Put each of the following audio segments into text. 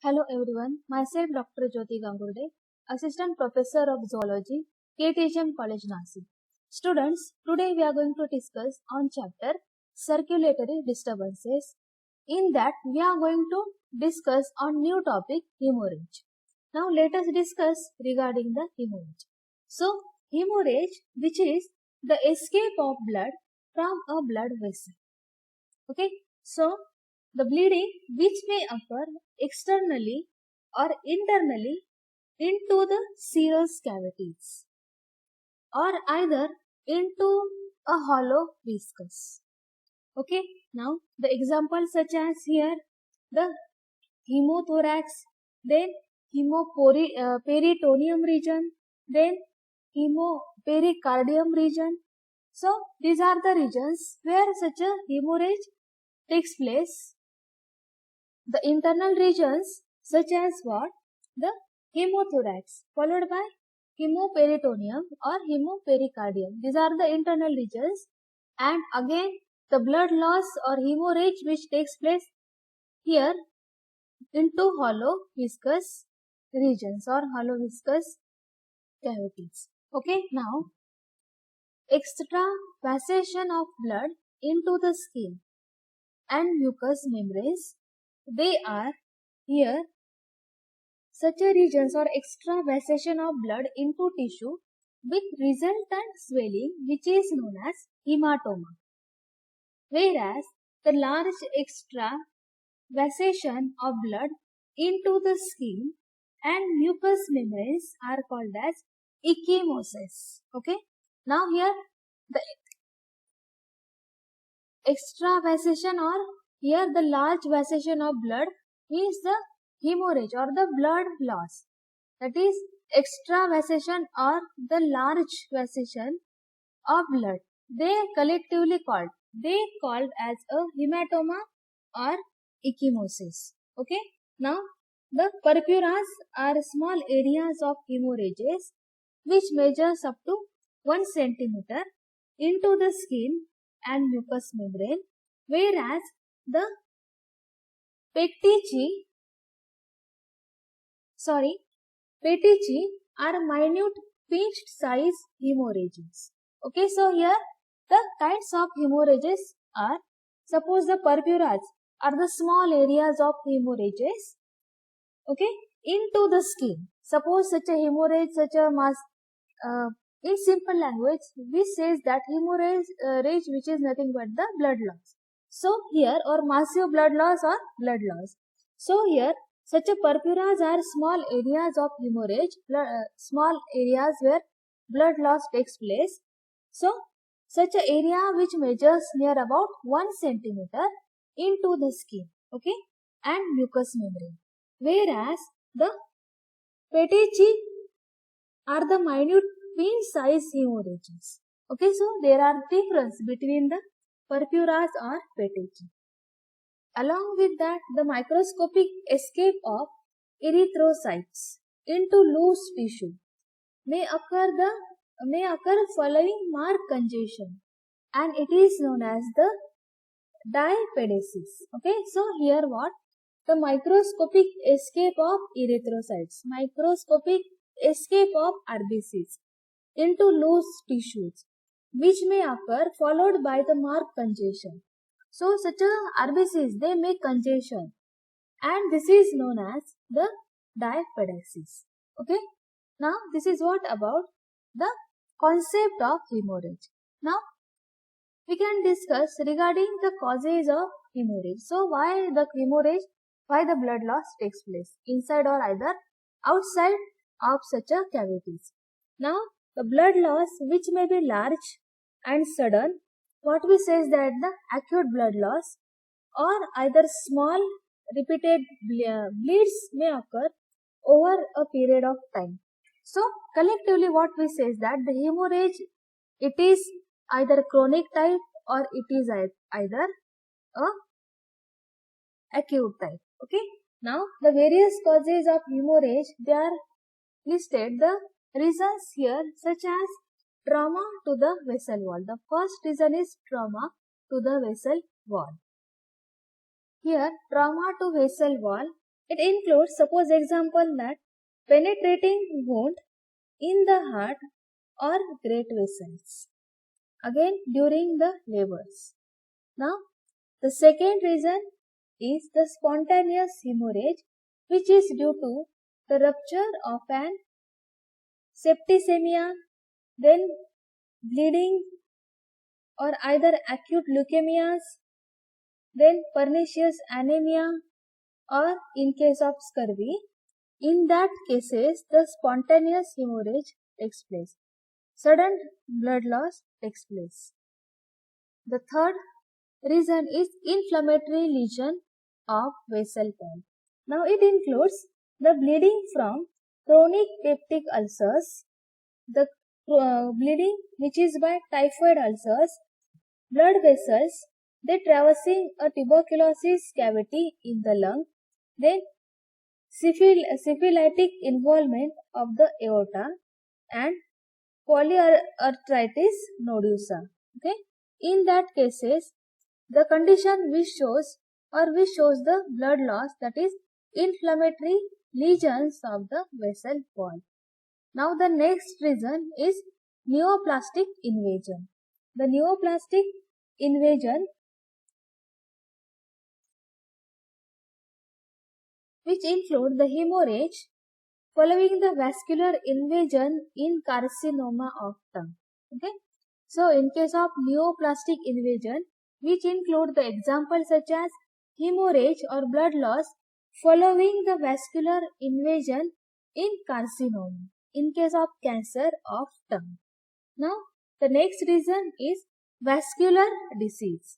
Hello everyone, myself Dr. Jyoti Gangurde, Assistant Professor of Zoology, KTHM College Nasi. Students, today we are going to discuss on chapter Circulatory Disturbances. In that we are going to discuss on new topic hemorrhage. Now let us discuss regarding the hemorrhage. So hemorrhage, which is the escape of blood from a blood vessel. Okay, so the bleeding which may occur externally or internally into the serous cavities or either into a hollow viscus. Okay, now the examples such as here the hemothorax, then peritoneum region, then hemopericardium region. So these are the regions where such a hemorrhage takes place. The internal regions such as what? The hemothorax followed by hemoperitoneum or hemopericardium. These are the internal regions, and again the blood loss or hemorrhage which takes place here into hollow viscous regions or hollow viscous cavities. Okay, now extravasation of blood into the skin and mucous membranes, they are here such a regions or extravasation of blood into tissue with resultant swelling which is known as hematoma. Whereas the large extravasation of blood into the skin and mucous membranes are called as ecchymosis. Okay. Now here the extravasation or here the large vasation of blood means the hemorrhage or the blood loss. That is extravasation or the large vasation of blood. They collectively called as a hematoma or ecchymosis. Okay. Now the purpuras are small areas of hemorrhages which measures up to 1 centimeter into the skin and mucous membrane, whereas the petechiae are minute pinched size hemorrhages. Okay, so here the kinds of hemorrhages are, suppose the purpuras are the small areas of hemorrhages, okay, into the skin. Suppose such a hemorrhage, in simple language, we says that hemorrhage which is nothing but the blood loss. So here, or massive blood loss or blood loss. So here, such a purpuras are small areas of hemorrhage, small areas where blood loss takes place. So such an area which measures near about 1 centimeter into the skin, okay, and mucous membrane. Whereas the petechiae are the minute pin size hemorrhages. Okay, so there are difference between the purpuras or petechiae. Along with that, the microscopic escape of erythrocytes into loose tissue may occur following mark congestion, and it is known as the diapedesis. Okay, so here what? The microscopic escape of erythrocytes, microscopic escape of RBCs into loose tissues, which may occur followed by the mark congestion. So such a RBCs, they make congestion, and this is known as the diapedesis. Okay. Now this is what about the concept of hemorrhage. Now we can discuss regarding the causes of hemorrhage. So why the hemorrhage, why the blood loss takes place inside or either outside of such a cavities. Now the blood loss which may be large and sudden, what we say is that the acute blood loss, or either small repeated bleeds may occur over a period of time. So collectively what we say is that the hemorrhage, it is either chronic type or it is either a acute type. Okay. Now the various causes of hemorrhage, they are listed. The reasons here such as trauma to the vessel wall. The first reason is trauma to the vessel wall. Here trauma to vessel wall It includes, suppose example, that penetrating wound in the heart or great vessels, again during the labors. Now, the second reason is the spontaneous hemorrhage, which is due to the rupture of an septicemia, then bleeding, or either acute leukemias, then pernicious anemia, or in case of scurvy. In that cases, the spontaneous hemorrhage takes place. Sudden blood loss takes place. The third reason is inflammatory lesion of vessel wall. Now it includes the bleeding from chronic peptic ulcers, the bleeding which is by typhoid ulcers, blood vessels, they traversing a tuberculosis cavity in the lung, then syphilitic involvement of the aorta, and polyarthritis nodosa. Okay, in that cases, the condition which shows the blood loss, that is inflammatory lesions of the vessel wall. Now the next reason is neoplastic invasion. The neoplastic invasion, which include the hemorrhage following the vascular invasion in carcinoma of tongue. Okay, so in case of neoplastic invasion, which include the examples such as hemorrhage or blood loss following the vascular invasion in carcinoma, in case of cancer of tongue. Now, the next reason is vascular disease.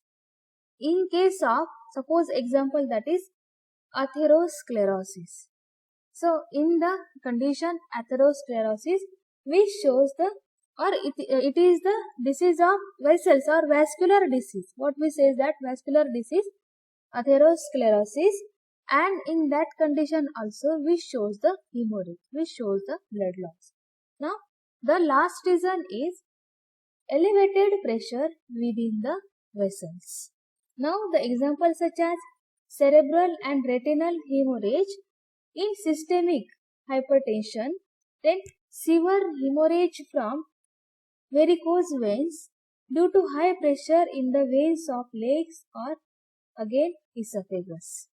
In case of, suppose example, that is atherosclerosis. So, in the condition atherosclerosis, which shows the, or it is the disease of vessels or vascular disease. What we say is that vascular disease, atherosclerosis, and in that condition also which shows the hemorrhage, which shows the blood loss. Now, the last reason is elevated pressure within the vessels. Now, the examples such as cerebral and retinal hemorrhage in systemic hypertension, then severe hemorrhage from varicose veins due to high pressure in the veins of legs or again esophagus.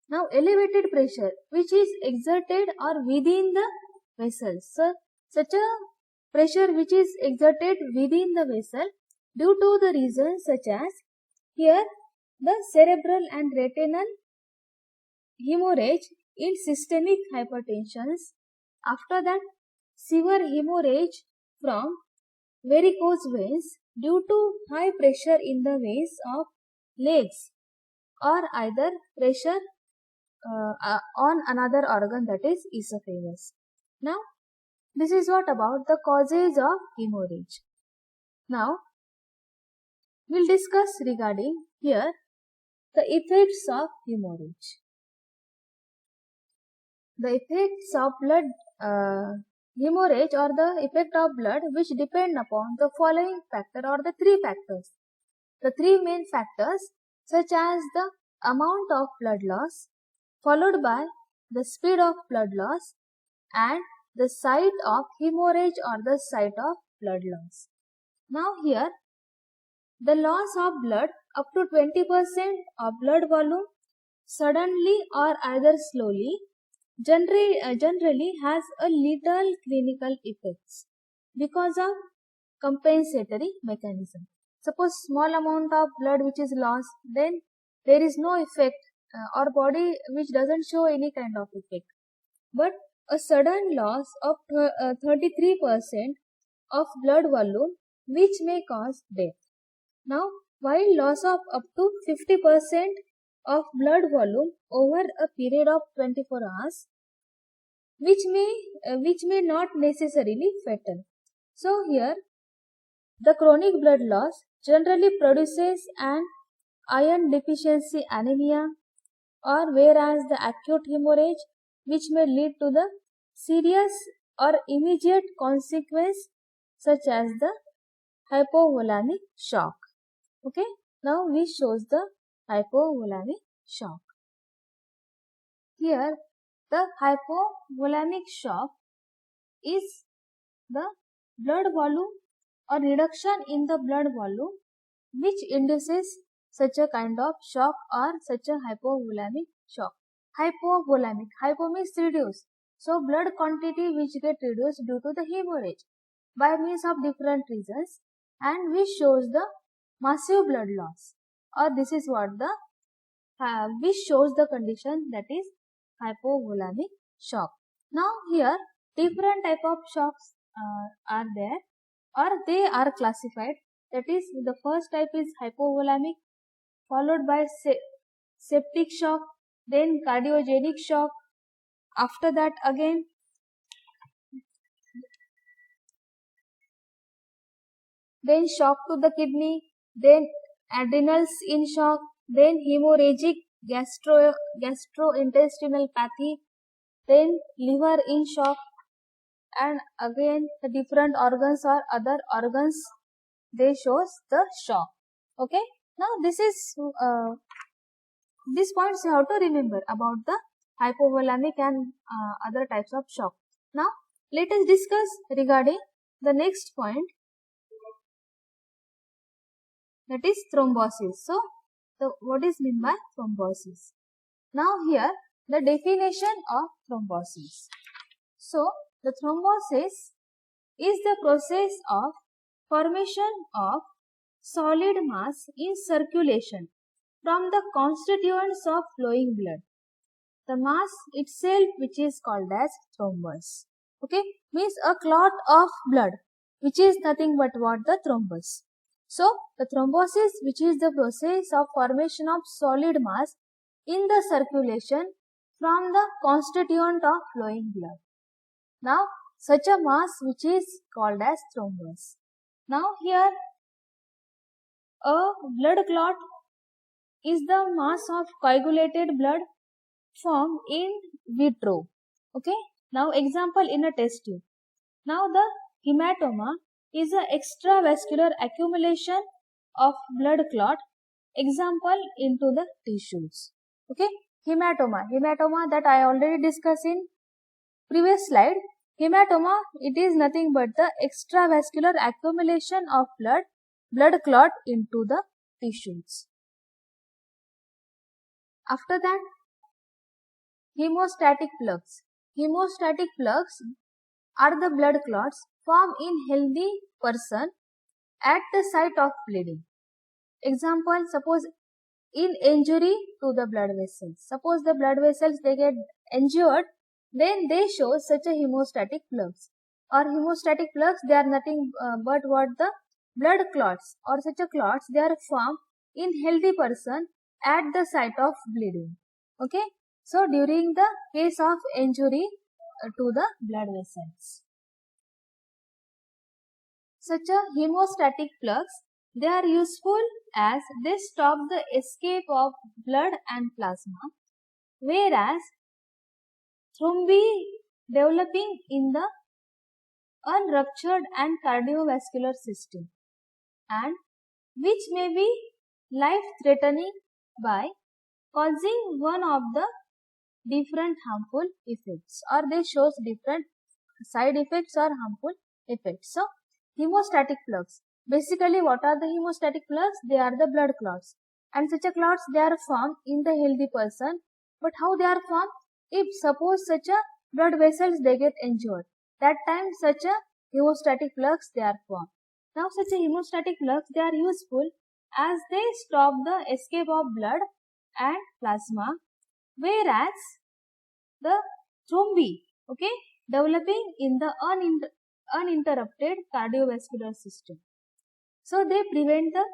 Now, elevated pressure which is exerted or within the vessels. So, such a pressure which is exerted within the vessel due to the reasons such as here the cerebral and retinal hemorrhage in systemic hypertensions, after that severe hemorrhage from varicose veins due to high pressure in the veins of legs or either pressure on another organ, that is esophagus. Now, this is what about the causes of hemorrhage. Now, we'll discuss regarding here the effects of hemorrhage. The effects of blood hemorrhage or the effect of blood which depend upon the following factor or the three factors. The three main factors such as the amount of blood loss, followed by the speed of blood loss and the site of hemorrhage or the site of blood loss. Now here, the loss of blood up to 20% of blood volume suddenly or either slowly generally has a little clinical effects because of compensatory mechanism. Suppose small amount of blood which is lost, then there is no effect or body which doesn't show any kind of effect. But a sudden loss of 33% of blood volume which may cause death. Now, while loss of up to 50% of blood volume over a period of 24 hours, which may not necessarily fatal. So here, the chronic blood loss generally produces an iron deficiency anemia, or whereas the acute hemorrhage which may lead to the serious or immediate consequence such as the hypovolemic shock. Okay, now we shows the hypovolemic shock. here the hypovolemic shock is the blood volume or reduction in the blood volume which induces such a kind of shock or such a hypovolemic shock. Hypovolemic, hypo means reduce. So blood quantity which get reduced due to the hemorrhage by means of different reasons, and which shows the massive blood loss, or this is what the which shows the condition that is hypovolemic shock. Now here different type of shocks are there, or they are classified. That is, the first type is hypovolemic, followed by septic shock, then cardiogenic shock. After that again then shock to the kidney, then adrenals in shock, then hemorrhagic gastrointestinal pathy, then liver in shock, and again the different organs or other organs, they shows the shock. Okay, now this is these points you have to remember about the hypovolemic and other types of shock. Now let us discuss regarding the next point, that is thrombosis. So what is meant by thrombosis? Now here the definition of thrombosis. So the thrombosis is the process of formation of solid mass in circulation from the constituents of flowing blood. The mass itself, which is called as thrombus. Okay, means a clot of blood, which is nothing but what? The thrombus. So the thrombosis, which is the process of formation of solid mass in the circulation from the constituent of flowing blood. Now such a mass which is called as thrombus. Now here a blood clot is the mass of coagulated blood formed in vitro. Okay. Now example in a test tube. Now the hematoma is an extravascular accumulation of blood clot, example into the tissues. Okay. Hematoma that I already discussed in previous slide. Hematoma, it is nothing but the extravascular accumulation of blood clot into the tissues. After that, hemostatic plugs. Hemostatic plugs are the blood clots formed in healthy person at the site of bleeding. Example, suppose in injury to the blood vessels. Suppose the blood vessels, they get injured, then they show such a hemostatic plugs. Or hemostatic plugs, they are nothing but what? The blood clots or such a clots, they are formed in healthy person at the site of bleeding. Okay. So during the case of injury to the blood vessels. Such a hemostatic plugs, they are useful as they stop the escape of blood and plasma, whereas thrombi developing in the unruptured and cardiovascular system, and which may be life-threatening by causing one of the different harmful effects, or they shows different side effects or harmful effects. So hemostatic plugs, basically what are the hemostatic plugs? They are the blood clots, and such a clots, they are formed in the healthy person. But how they are formed? If suppose such a blood vessels, they get injured, that time such a hemostatic plugs, they are formed. Now such a hemostatic plugs, they are useful as they stop the escape of blood and plasma, whereas the thrombi, okay, developing in the uninterrupted cardiovascular system. So they prevent the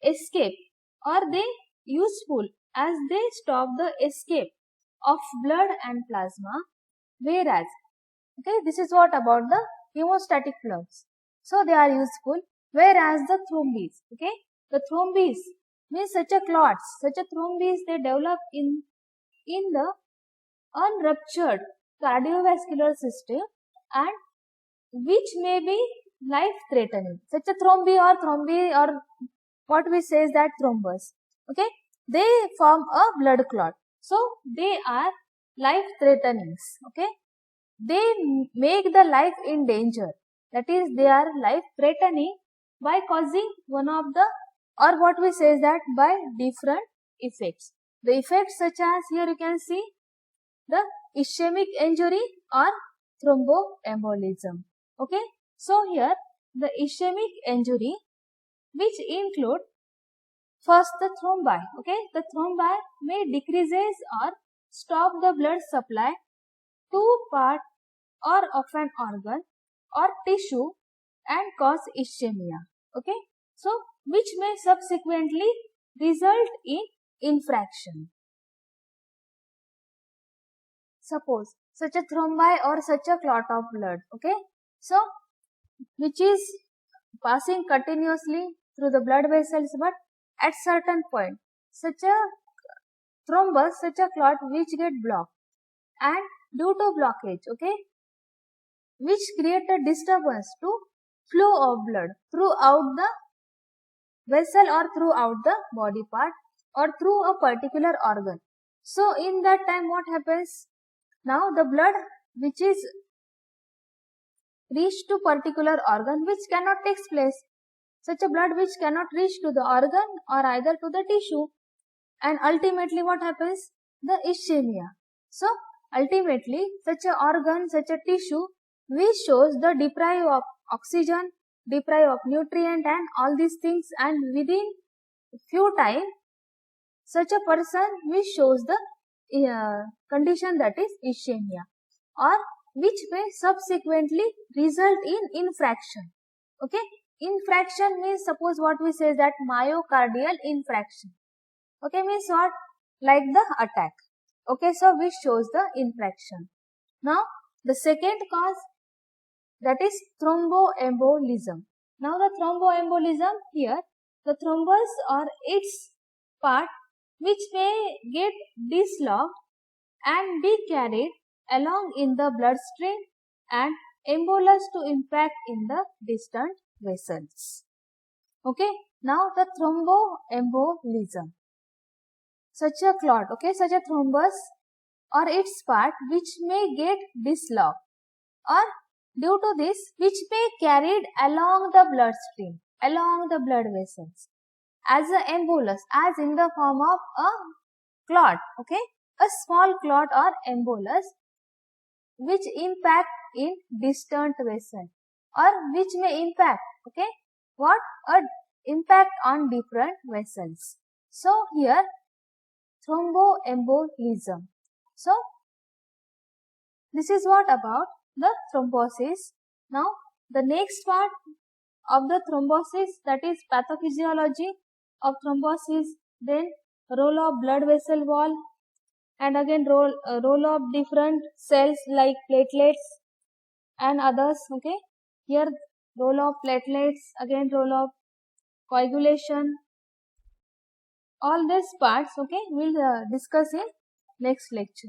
escape, or they useful as they stop the escape of blood and plasma, whereas, okay, this is what about the hemostatic plugs. So they are useful, whereas the thrombis, okay, the thrombis means such a clots, such a thrombis, they develop in the unruptured cardiovascular system, and which may be life-threatening. Such a thrombi or what we say is that thrombus, okay, they form a blood clot. So they are life threatening. Okay, they make the life in danger. That is, they are life threatening by causing one of the, or what we say is that by different effects. The effects such as, here you can see the ischemic injury or thromboembolism. Okay, so here the ischemic injury, which include first the thrombi. Okay, the thrombi may decreases or stop the blood supply to part or of an organ or tissue and cause ischemia. Okay, so which may subsequently result in infraction. Suppose such a thrombi or such a clot of blood. Okay, so which is passing continuously through the blood vessels, but at certain point such a thrombus, such a clot which get blocked, and due to blockage, okay, which create a disturbance to flow of blood throughout the vessel or throughout the body part or through a particular organ. So in that time what happens? Now the blood which is reached to particular organ which cannot takes place, such a blood which cannot reach to the organ or either to the tissue, and ultimately what happens? The ischemia. So ultimately such a organ, such a tissue which shows the deprive of oxygen, deprive of nutrient and all these things, and within few time such a person which shows the condition, that is ischemia, or which may subsequently result in infraction. Okay, infraction means, suppose what we say is that myocardial infraction. Okay, means what? Like the attack. Okay, so which shows the infraction. Now the second cause, that is thromboembolism. Now the thromboembolism, here the thrombus or its part which may get dislodged and be carried along in the bloodstream and embolus to impact in the distant vessels. Okay, now the thromboembolism. Such a clot, okay, such a thrombus or its part which may get dislodged, or due to this which may carried along the bloodstream, along the blood vessels as a embolus, as in the form of a clot. Okay, a small clot or embolus which impact in distant vessel, or which may impact, okay, what? A impact on different vessels. So here thromboembolism. So this is what about the thrombosis. Now the next part of the thrombosis, that is pathophysiology of thrombosis, then role of blood vessel wall, and again role of different cells like platelets and others. Okay, here role of platelets, again role of coagulation. All these parts, okay, we'll discuss in next lecture.